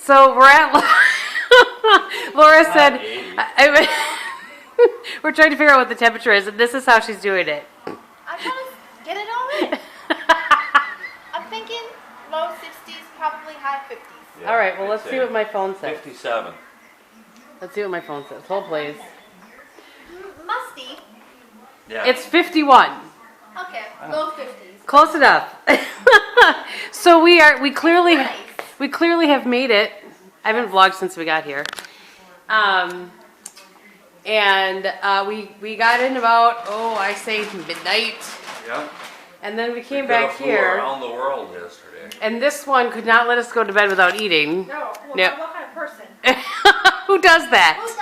So we're at. Laura said, we're trying to figure out what the temperature is, and this is how she's doing it. I'm trying to get it all in. I'm thinking low 60s, probably high 50s. Yeah, all right, well, let's see what my phone says. 57. Let's see what my phone says. Hold, please. Musty. Yeah. It's 51. Okay, low 50s. Close enough. So we clearly have made it. I haven't vlogged since we got here. We got in about, I say midnight. Yep. And then we came back here. Around the world yesterday. And this one could not let us go to bed without eating. No, well, Yep. what kind of person? Who does that? Who does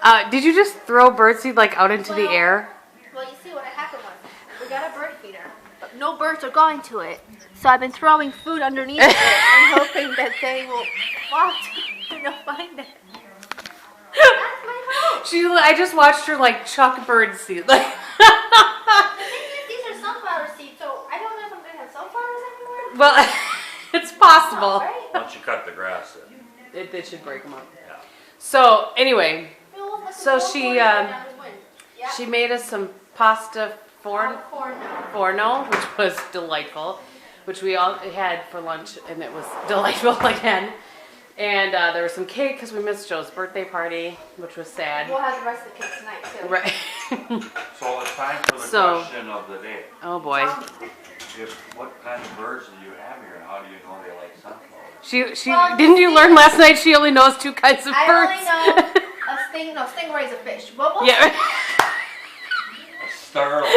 that? Did you just throw birdseed like out into the air? Well, you see what happened was, we got a bird feeder, but no birds are going to it. So I've been throwing food underneath it and hoping that they will walk and they'll find it. That's my hope. I just watched her like chuck birdseed. Like The thing is, these are sunflower seeds, so I don't know if I'm going to have sunflowers everywhere. Well, it's possible. Right? Once you cut the grass in. It should break them up. Yeah. So anyway, So she made us some pasta forno, which was delightful, which we all had for lunch, and it was delightful again. And there was some cake because we missed Joe's birthday party, which was sad. We'll have the rest of the cake tonight too. Right. So it's time for the question of the day. Oh boy. What kind of birds do you have here, and how do you know they like sunflowers? Didn't you learn last night? She only knows 2 kinds of birds. I only know stingray's a fish. Yeah. A starling.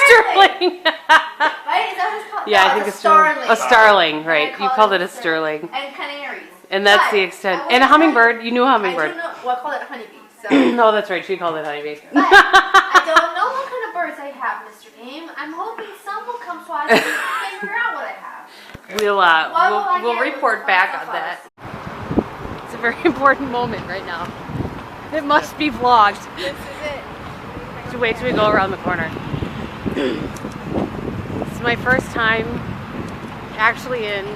Sterling. Right? Is that what it's called? Yeah, No, I think it's it's starling. a starling, right? I You call called it it a sterling. And canaries. And that's But the extent. I And a will hummingbird. You knew a hummingbird. I do know. Well, I call it a honeybee. So. No, that's right. She called it honeybee. But I don't know what kind of birds I have, Mr. Gehm. I'm hoping some will come so I can figure out what I have. We'll report back on that. It's a very important moment right now. It must be vlogged. This is it. To wait till we go around the corner. This is my first time actually in.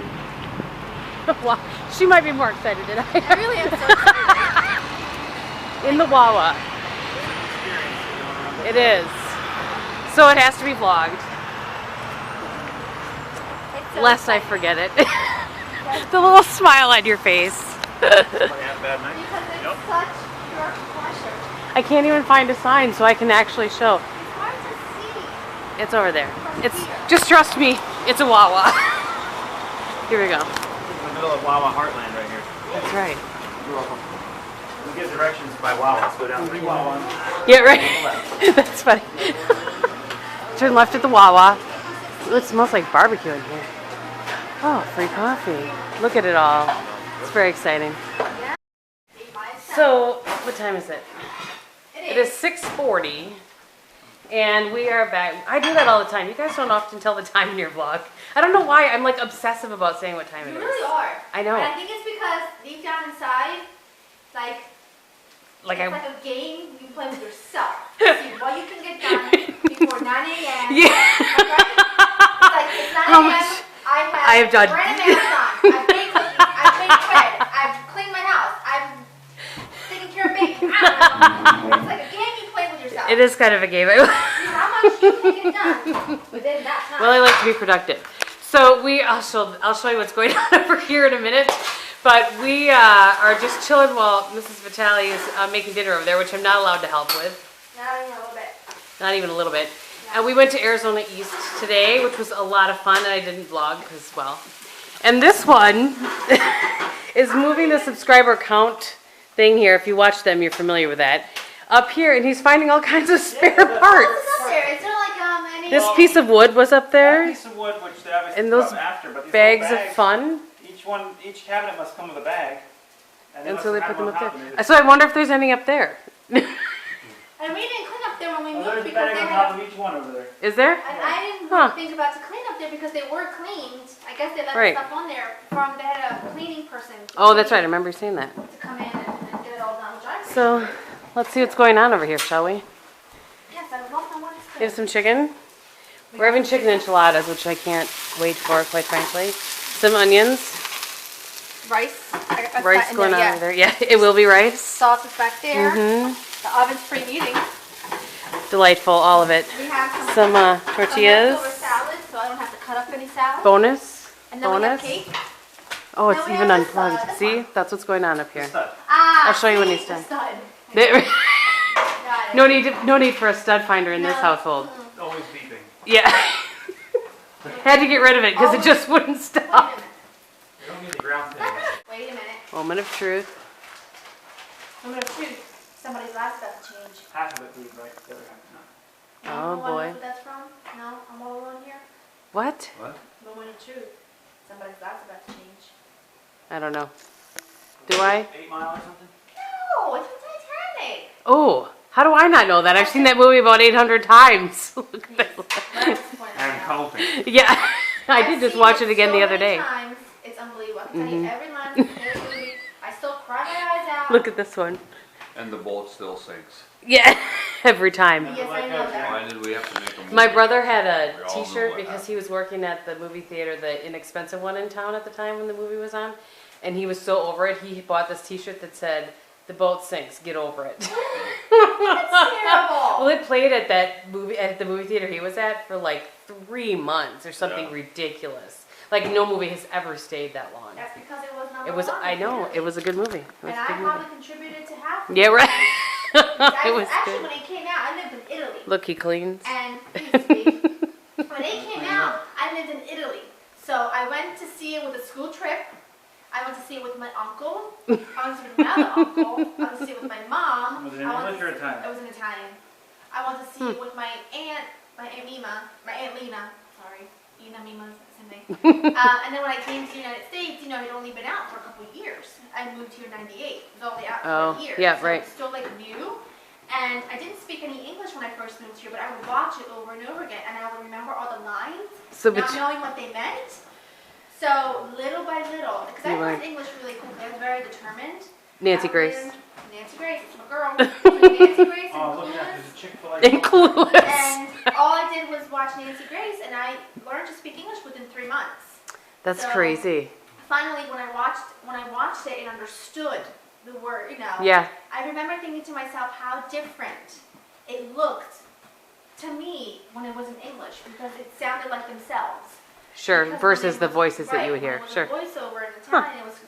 Well, she might be more excited than I am. I really am so excited. In the Wawa. It is. So it has to be vlogged. So Lest I forget it. The little smile on your face. Because it's such your pleasure. I can't even find a sign so I can actually show. It's hard to see. It's over there. Just trust me, it's a Wawa. Here we go. In the middle of Wawa Heartland right here. That's right. You're welcome. We give directions by Wawa. Let's go down 3 Wawa. Yeah, right. That's funny. Turn left at the Wawa. It smells like barbecue in here. Oh, free coffee. Look at it all. It's very exciting. So, what time is it? It is 6:40. And we are back. I do that all the time. You guys don't often tell the time in your vlog. I don't know why. I'm like obsessive about saying what time it is. You really are. I know. And I think it's because deep down inside, it's like a game you play with yourself. See what you can get done before 9 a.m. Yeah. Right? It's like, it's 9 How a.m. much? I have done. ran a marathon. I've made cookies. I've made bread. I've cleaned my house. I've taken care of baby. I don't know. It's like a game you play with yourself. It is kind of a game. See how much you can get done within that time. Well, I like to be productive. So I'll show you what's going on over here in a minute. But we are just chilling while Mrs. Vitale is making dinner over there, which I'm not allowed to help with. Not even a little bit. Not even a little bit. And we went to Arizona East today, which was a lot of fun, and I didn't vlog because, well. And this one is moving the subscriber count thing here. If you watch them, you're familiar with that. Up here, and he's finding all kinds of spare parts. What's up there? Is there like any... This piece of wood was up there. That piece of wood, which they obviously And put those up after, but these bags little of fun. Each cabinet must come with a bag. And so they put them up there. there. So I wonder if there's any up there. And we didn't clean up there when we moved There's a because bag they on had... top of each one over there. Is there? And I didn't Huh. think about to clean up there because they were cleaned. I guess they left Right. stuff on there from... They had a cleaning person Oh, that's right. I remember you saying that. to come in and get it all done. Which I appreciate. So let's see what's going on over here, shall we? Yes, I would love to know what it's We have some chicken. We're having chicken enchiladas, which I can't wait for, quite frankly. Some onions. rice. That's Rice in going there, on there. Yeah, it will be rice. Sauce is back there. Mm-hmm. The oven's preheating. Delightful, all of it. We have Some some tortillas. leftover salad, so I don't have to cut up any salad. Bonus. And then we have Bonus. cake. Oh, it's Then we even have this, unplugged. this See? one. That's what's going on up here. Stud. Ah, I'll show you when see? he's done. The stud. There- Got it. no need for a stud finder in this No. household. Always beeping. Yeah. Had to get rid of it because it just wouldn't Wait a stop. minute. You don't need the ground thing. Wait a minute. Moment of truth. I'm gonna shoot. Somebody's last about to change. Half of it beep, right? The other half not. Oh, No one boy. knows what that's from? No, I'm all alone here. What? What? Moment of truth. Somebody's last about to change. I don't know. Do I? 8 Mile or something? No, it's from Titanic. Oh, how do I not know that? I've seen that movie about 800 times. Look at that. That's disappointing I'm now. counting. Yeah, I I've did just seen watch it again so the other many day. times. It's unbelievable. I can tell you every line. Every movie. I still cry my eyes out. Look at this one. And the boat still sinks. Yeah, every time. Yes, I know that. Why did we have to make a movie? My brother had a We all know t-shirt what because happened. he was working at the movie theater, the inexpensive one in town at the time when the movie was on. And he was so over it, he bought this t-shirt that said, "The boat sinks, get over it." That's Well, terrible. it played at the movie theater he was at for like 3 months or something Yeah. ridiculous. Like no movie has ever stayed that long. That's because it was number It was, one. I know, it was a good movie. It was And a I good probably movie. contributed to half. Yeah, right. It It was actually, good. when it came out, I lived in Italy. Look, he cleans. And please speak. When it came out, I lived in Italy. So I went to see it with a school trip. I went to see it with my uncle. I went to see it with my other uncle. I went to see it with my mom. Was it in I went English or to- Italian? It was in Italian. I went to see it with my aunt Mima, my aunt Lena. Sorry, Ina Mima's the same thing. And then when I came to the United States, you know, it had only been out for a couple of years. I moved here in '98. It was only out Oh, for a year. yeah, so right. It was still like new. And I didn't speak any English when I first moved here, but I would watch it over and over again, and I would remember all the lines, So, not but knowing what they meant. So little by little, because I You learned learned. English really quickly. I was very determined. Nancy I Grace. learned Nancy Grace, it's my girl. Between Nancy Grace and Oh, look at that. There's Clueless. a Chick-fil-A. And Clueless. And all I did was watch Nancy Grace, and I learned to speak English within 3 months. That's So- crazy. Finally, when I watched it and understood the word, you know, Yeah. I remember thinking to myself how different it looked to me when it was in English, because it sounded like themselves. Sure. Because Versus when the it was- voices that you would hear. Right, Sure. when it was a voiceover in Italian, it was,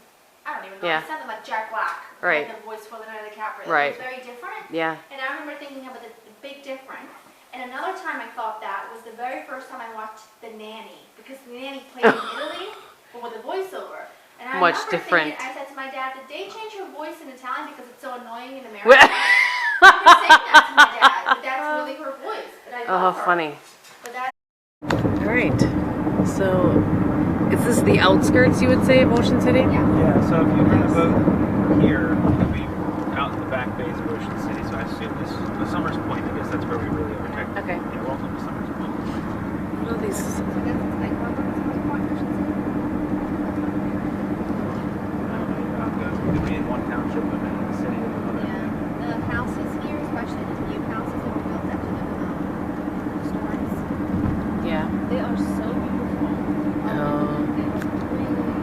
I don't even know, Yeah. it sounded like Jack Black. Right. Like the voice for Leonardo DiCaprio. Right. It was very different. Yeah. And I remember thinking about the big difference. And another time I thought that was the very first time I watched The Nanny, because The Nanny played in Italy, but with a voiceover. And I Much remember different. Thinking, I said to my dad, did they change your voice in Italian because it's so annoying in America? Well- I remember saying that to my dad, but that's really her voice. But I Oh, love how her. funny. But that, All right. So, is this the outskirts, you would say, of Ocean City? yeah. Yeah, so if you rent a boat here, you'll be out in the back bays of Ocean City. So I assume this the Summers Point. I guess that's where we really are technically. Okay. Yeah, welcome to Summers Point. What are these? So I guess it's like, welcome to the point, Ocean City. Could be in one township, but in the city of another. Yeah, the houses here, especially the new houses that were built after the storms, Yeah. they are so beautiful. Oh. They are really, really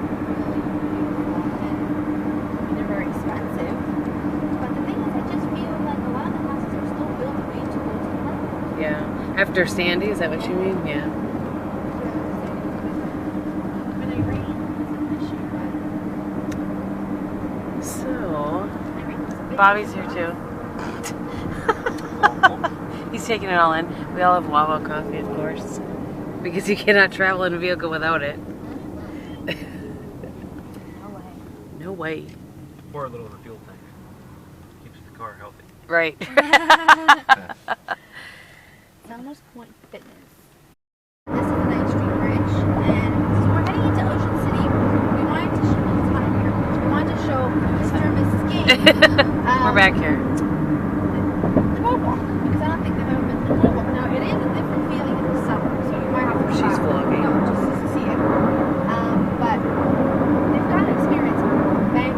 beautiful, and they're very expensive. But the thing is, I just feel like a lot of the houses are still built way too close to the lake. Yeah. After Sandy, is that what you mean? Yeah. When it rains, it's an issue, but So, it rains a bit. Bobby's here too. He's taking it all in. We all have Wawa coffee, of course, because you cannot travel in a vehicle without it. No way. No way. Or a little of the fuel tank. Keeps the car healthy. Right. Summers Point Fitness. This is the 9th Street Bridge, and since we're heading into Ocean City, we wanted to show it's hot here. We wanted to show Mr. and Mrs. Gehm. We're back here. The Boardwalk, because I don't think they've ever been to the Boardwalk. Now, it is a different feeling in the summer, so you might have to She's stop. vlogging. No, just to see it. But they've got an experience bank.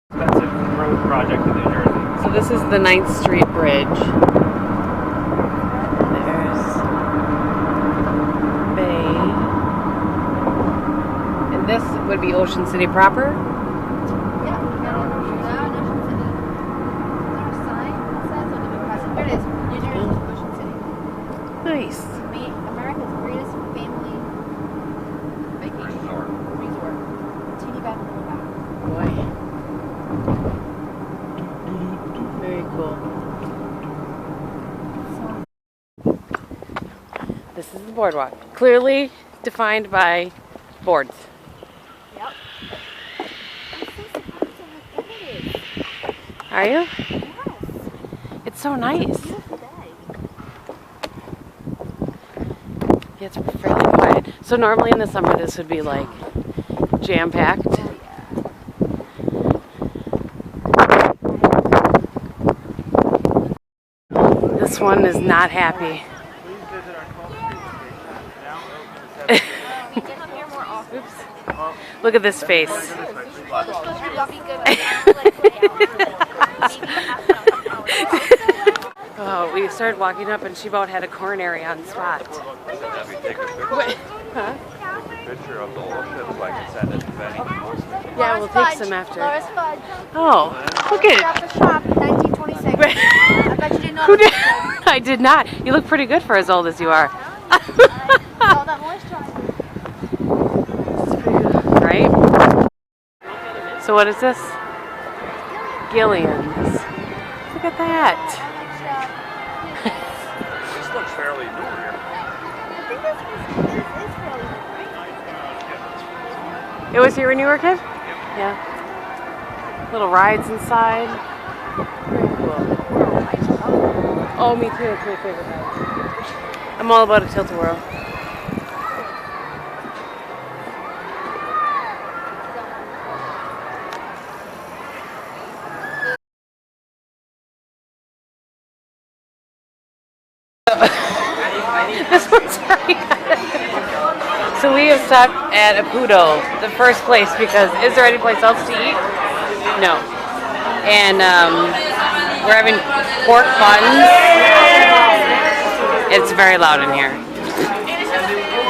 Expensive road project in New Jersey. So this is the 9th Street Bridge. There's Bay. And this would be Ocean City proper? Nice. Be America's greatest family vacation resort. Teeny back little back. Boy. Very cool. This is the boardwalk. Clearly defined by boards. Yep. I'm so surprised at how thin it is. Are you? Yes. It's so nice. Beautiful day. Yeah, it's fairly wide. So normally in the summer this would be like jam-packed. Oh, yeah. This one is not happy. Please visit our 12th Street station. Now open at 7. We get up here more often. Oops. Look at this face. We're supposed to be walking good right now, like way out. Maybe half an hour. Oh, we started walking up and she about had a coronary on spot. Have you take a picture, Wait, huh? picture of the whole ship so I can send it to Benny? Yeah, we'll take some after. Laura's Fudge. Oh, look At at the shop in 1926. it. I bet you didn't know Who that. did? I did not. You look pretty good for as old as you are. All that moisturizer. Right? So what is this? Gillian's. Look at that. This looks fairly new here. I think this is fairly new, right? It was here when you were a kid? Yeah. Little rides inside. Very cool. Oh, me too. It's my favorite ride. I'm all about a tilt-a-whirl. This one's right. So we have stopped at Apudo, the first place, because is there any place else to eat? No. And we're having pork buns. It's very loud in here.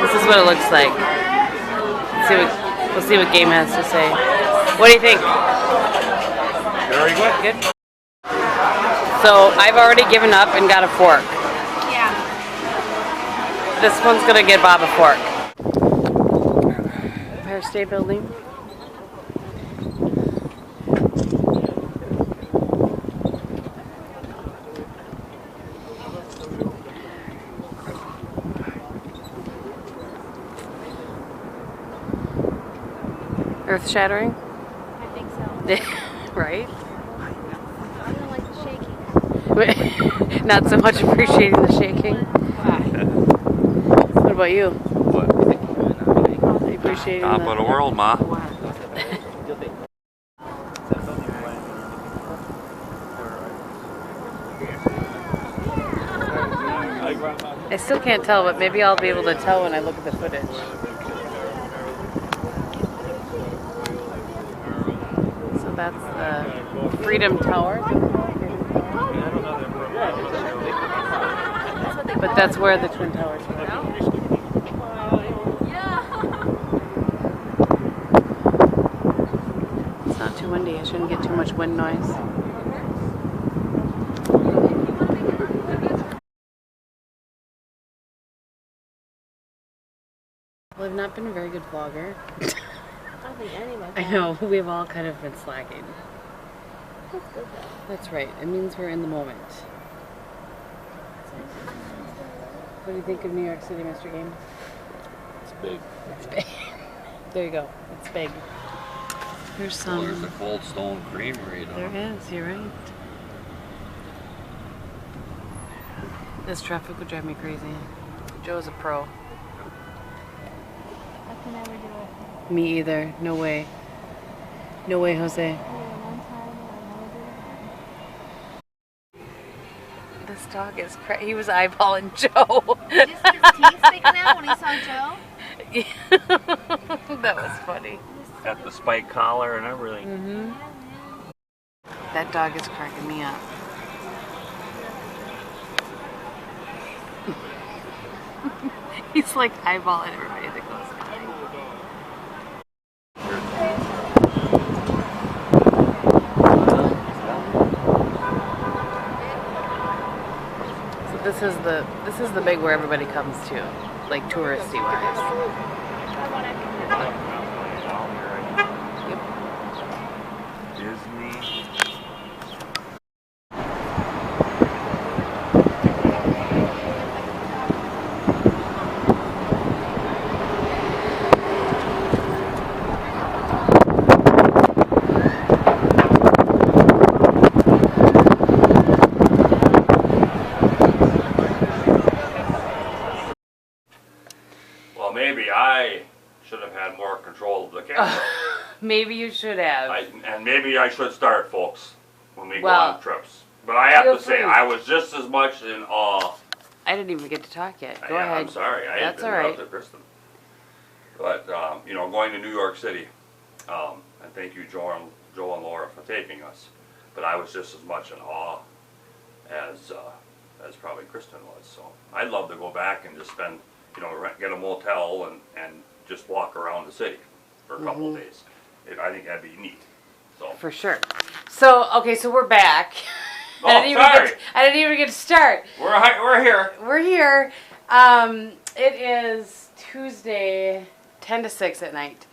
This is what it looks like. We'll see what Gehm has to say. What do you think? Very good. Good? So I've already given up and got a fork. Yeah. This one's gonna get Bob a fork. Empire State Building. Earth shattering? I think so. Right? I don't like the shaking. Not so much appreciating the shaking. What about you? What? Appreciating Top of the world, Ma. I still can't tell, but maybe I'll be able to tell when I look at the footage. So that's the Freedom Tower. But that's where the Twin Towers are. It's not too windy. I shouldn't get too much wind noise. Well, I've not been a very good vlogger. I don't think any of us I know, we've all kind of been slacking. That's good though. That's right. It means we're in the moment. What do you think of New York City, Mr. Gehm? It's big. It's big. There you go. It's big. There's some. There's the Cold Stone Creamery. There is. You're right. This traffic would drive me crazy. Joe's a pro. I can never do it. Me either. No way. No way, Jose. I did it one time and I'll never do it again. This dog is he was eyeballing Joe. Just his teeth sticking out when he saw Joe. That was funny. Got the spike collar and everything. Mm-hmm. That dog is cracking me up. He's like eyeballing everybody that goes by. So this this is the big where everybody comes to, like touristy wise. Disney. Well, maybe I should have had more control of the camera. Maybe you should have. And maybe I should start, folks, when we go Well, on trips. But I have feel to say, free. I was just as much in awe. I didn't even get to talk yet. Go Yeah, ahead. I'm sorry. I That's all interrupted Kristin. But, going to New York City, and thank you, Joe and Laura, for taking us. But I was just as much in awe as probably Kristin was. So I'd love to go back and just spend, get a motel and just walk around the city for a couple of days. I think that'd be neat. So. For sure. So, okay, so we're back. Oh, I didn't even get to start. We're here. We're here. It is Tuesday, 10 to 6 at night.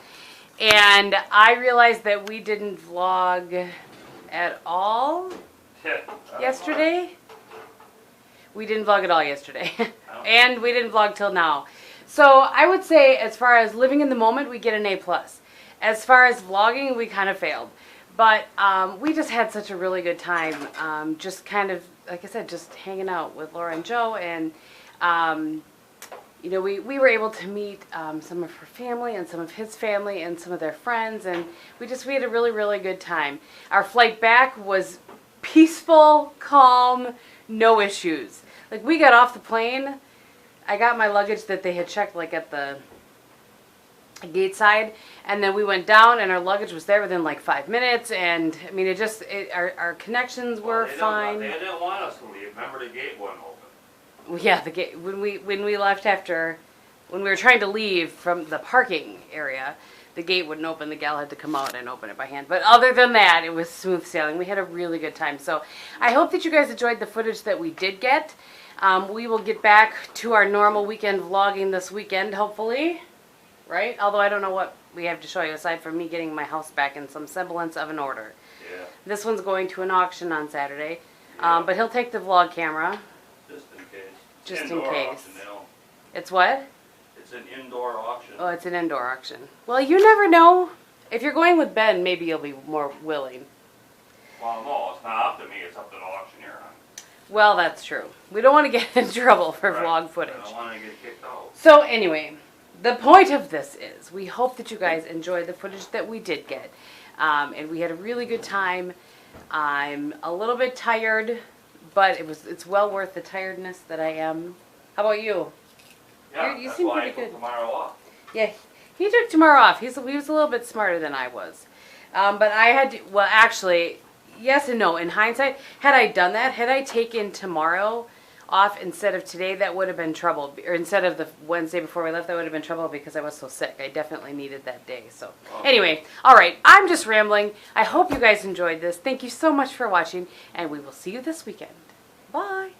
And I realized that we didn't vlog at all yesterday. We didn't vlog at all yesterday. And we didn't vlog till now. So I would say as far as living in the moment, we get an A+. As far as vlogging, we kind of failed. But we just had such a really good time. Just kind of, like I said, just hanging out with Laura and Joe. And, we were able to meet some of her family and some of his family and some of their friends. And we had a really, really good time. Our flight back was peaceful, calm, no issues. Like, we got off the plane. I got my luggage that they had checked, like, at the gate side, and then we went down and our luggage was there within like 5 minutes, and I mean our connections were fine. They didn't want us to leave. Remember, the gate wasn't open. Yeah, the gate, when we left when we were trying to leave from the parking area, the gate wouldn't open. The gal had to come out and open it by hand. But other than that, it was smooth sailing. We had a really good time. So I hope that you guys enjoyed the footage that we did get. We will get back to our normal weekend vlogging this weekend, hopefully. Right? Although I don't know what we have to show you aside from me getting my house back in some semblance of an order. Yeah. This one's going to an auction on Saturday. But he'll take the vlog camera. Just in case. Just in Indoor case. Auction, It's what? It's an indoor auction. Oh, it's an indoor auction. Well, you never know. If you're going with Ben, maybe you'll be more willing. Well, no, it's not up to me. It's up to the auctioneer. Well, that's true. We don't want to get in trouble for Right. vlog footage. I don't want to get kicked out. So anyway, the point of this is we hope that you guys enjoyed the footage that we did get. And we had a really good time. I'm a little bit tired, but it's well worth the tiredness that I am. How about you? Yeah, You that's seem why pretty I took good. tomorrow off. Yeah, he took tomorrow off. He was a little bit smarter than I was. But I had to, well, actually, yes and no. In hindsight, had I done that, had I taken tomorrow off instead of today, that would have been trouble. Or instead of the Wednesday before we left, that would have been trouble because I was so sick. I definitely needed that day. So anyway, all right, I'm just rambling. I hope you guys enjoyed this. Thank you so much for watching, and we will see you this weekend. Bye.